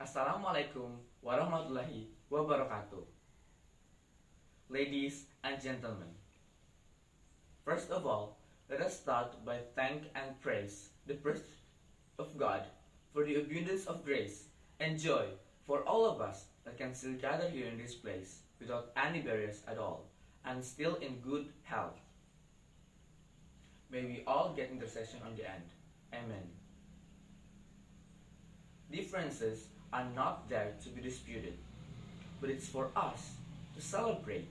Assalamualaikum warahmatullahi wabarakatuh. Ladies and gentlemen, first of all, let us start by thank and praise the presence of God for the abundance of grace and joy for all of us that can still gather here in this place without any barriers at all and still in good health. May we all get intercession on the end. Amen. Differences are not there to be disputed, but it's for us to celebrate.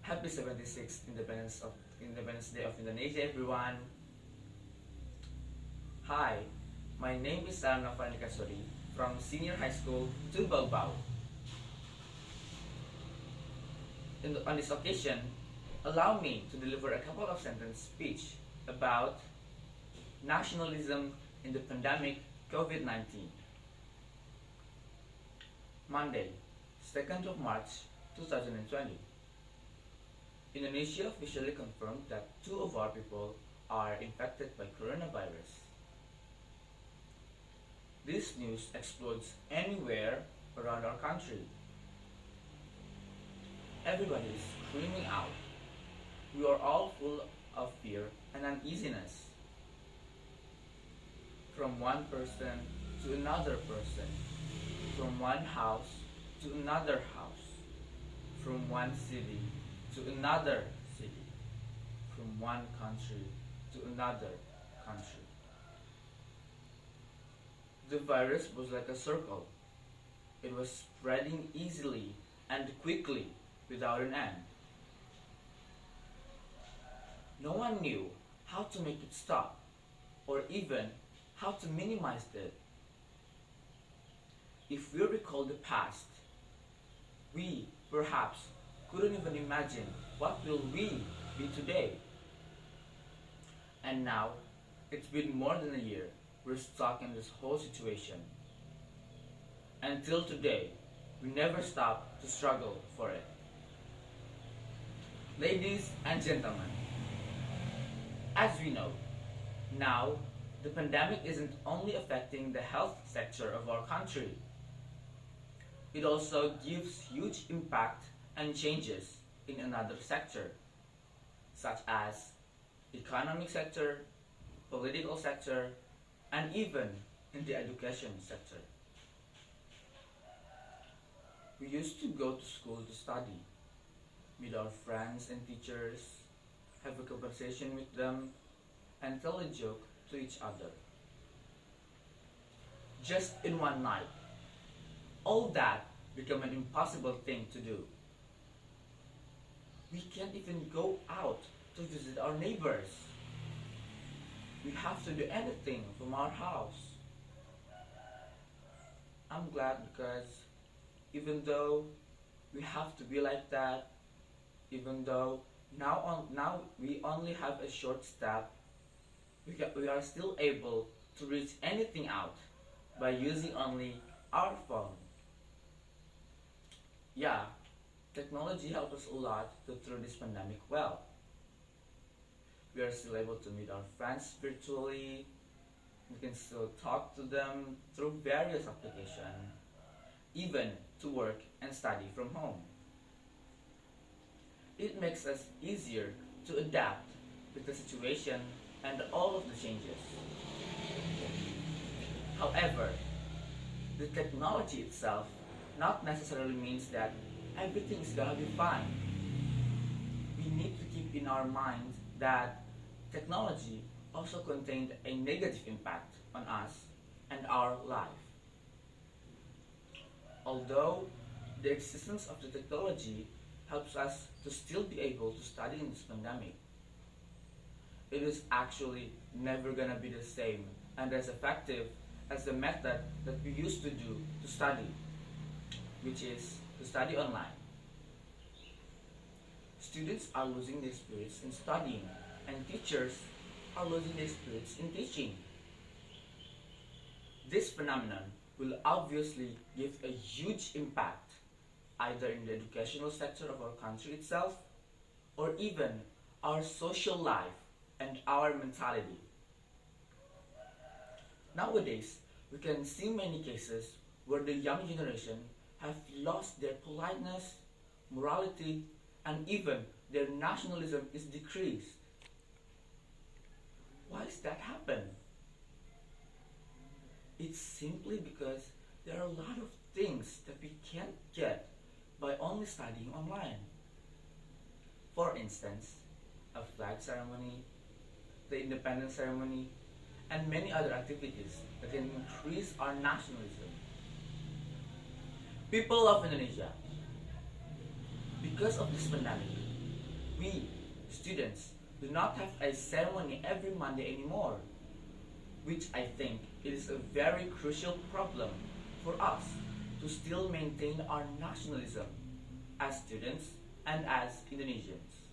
Happy 76th Independence Day of Indonesia, everyone. Hi, my name is Arnava Nikasuri from Senior High School Tumbao. On this occasion, allow me to deliver a couple of sentence speech about nationalism in the pandemic Covid-19. Monday, 2nd of March 2020. Indonesia officially confirmed that 2 of our people are infected by coronavirus. This news explodes anywhere around our country. Everybody is screaming out. We are all full of fear and uneasiness. From one person to another person, from one house to another house, from one city to another city, from one country to another country. The virus was like a circle. It was spreading easily and quickly without an end. No one knew how to make it stop or even how to minimize it. If we recall the past, we perhaps couldn't even imagine what will we be today. And now, it's been more than a year we're stuck in this whole situation. Until today, we never stop to struggle for it. Ladies and gentlemen, as we know, now the pandemic isn't only affecting the health sector of our country. It also gives huge impact and changes in another sector, such as economic sector, political sector, and even in the education sector. We used to go to school to study, meet our friends and teachers, have a conversation with them, and tell a joke to each other. Just in one night, all that became an impossible thing to do. We can't even go out to visit our neighbors. We have to do anything from our house. I'm glad because even though we have to be like that, even though now we only have a short step, we are still able to reach anything out by using only our phone. Yeah, technology helped us a lot to through this pandemic well. We are still able to meet our friends virtually. We can still talk to them through various applications, even to work and study from home. It makes us easier to adapt with the situation and all of the changes. However, the technology itself not necessarily means that everything is gonna be fine. We need to keep in our mind that technology also contained a negative impact on us and our life. Although the existence of the technology helps us to still be able to study in this pandemic, it is actually never gonna be the same and as effective as the method that we used to do to study, which is to study online. Students are losing their spirits in studying, and teachers are losing their spirits in teaching. This phenomenon will obviously give a huge impact either in the educational sector of our country itself or even our social life and our mentality. Nowadays, we can see many cases where the young generation have lost their politeness, morality, and even their nationalism is decreased. Why does that happen? It's simply because there are a lot of things that we can't get by only studying online. For instance, a flag ceremony, the independence ceremony, and many other activities that can increase our nationalism. People of Indonesia, because of this pandemic, we, students, do not have a ceremony every Monday anymore, which I think is a very crucial problem for us to still maintain our nationalism as students and as Indonesians.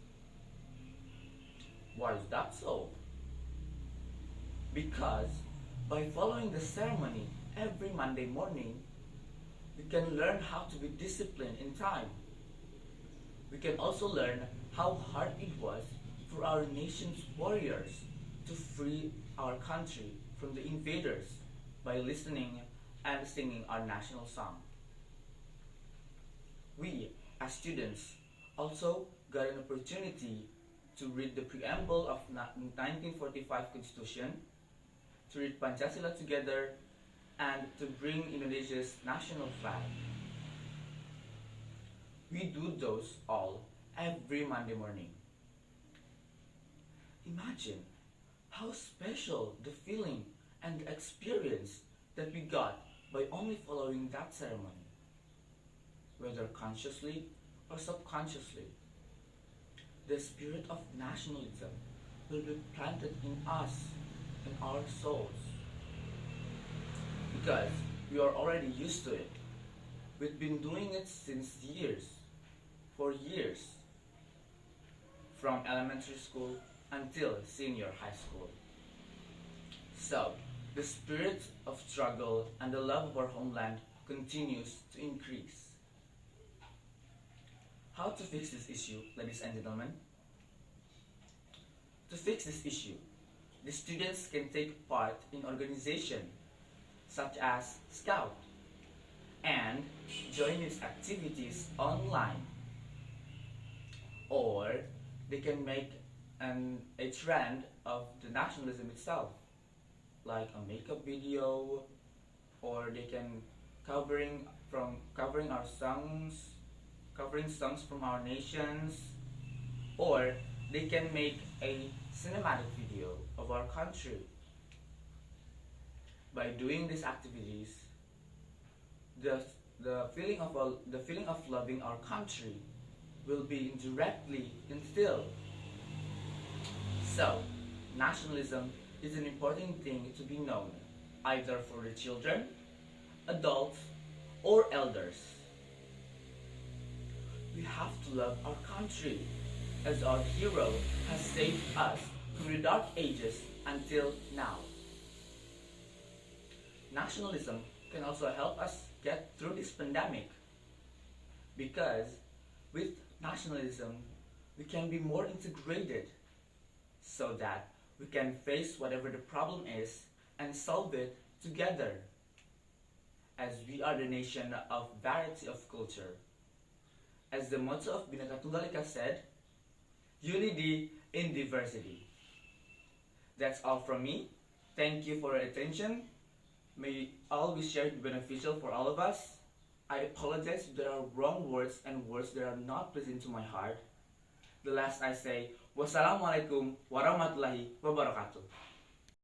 Why is that so? Because by following the ceremony every Monday morning, we can learn how to be disciplined in time. We can also learn how hard it was for our nation's warriors to free our country from the invaders by listening and singing our national song. We, as students, also got an opportunity to read the preamble of 1945 Constitution, to read Pancasila together, and to bring Indonesia's national flag. We do those all every Monday morning. Imagine how special the feeling and the experience that we got by only following that ceremony, whether consciously or subconsciously. The spirit of nationalism will be planted in us, in our souls, because we are already used to it. We've been doing it since years, for years, from elementary school until senior high school. So, the spirit of struggle and the love of our homeland continues to increase. How to fix this issue, ladies and gentlemen? To fix this issue, the students can take part in organizations such as Scout and join its activities online. Or they can make a trend of the nationalism itself, like a makeup video, or they can covering our songs, covering songs from our nations, or they can make a cinematic video of our country. By doing these activities, the feeling of loving our country will be indirectly instilled. So, nationalism is an important thing to be known, either for the children, adults, or elders. We have to love our country, as our hero has saved us through the dark ages until now. Nationalism can also help us get through this pandemic, because with nationalism we can be more integrated so that we can face whatever the problem is and solve it together, as we are the nation of variety of culture. As the motto of Bhinneka Tunggal Ika said, unity in diversity. That's all from me. Thank you for your attention. May all be shared beneficial for all of us. I apologize if there are wrong words and words that are not pleasing to my heart. The last I say, wassalamualaikum warahmatullahi wabarakatuh.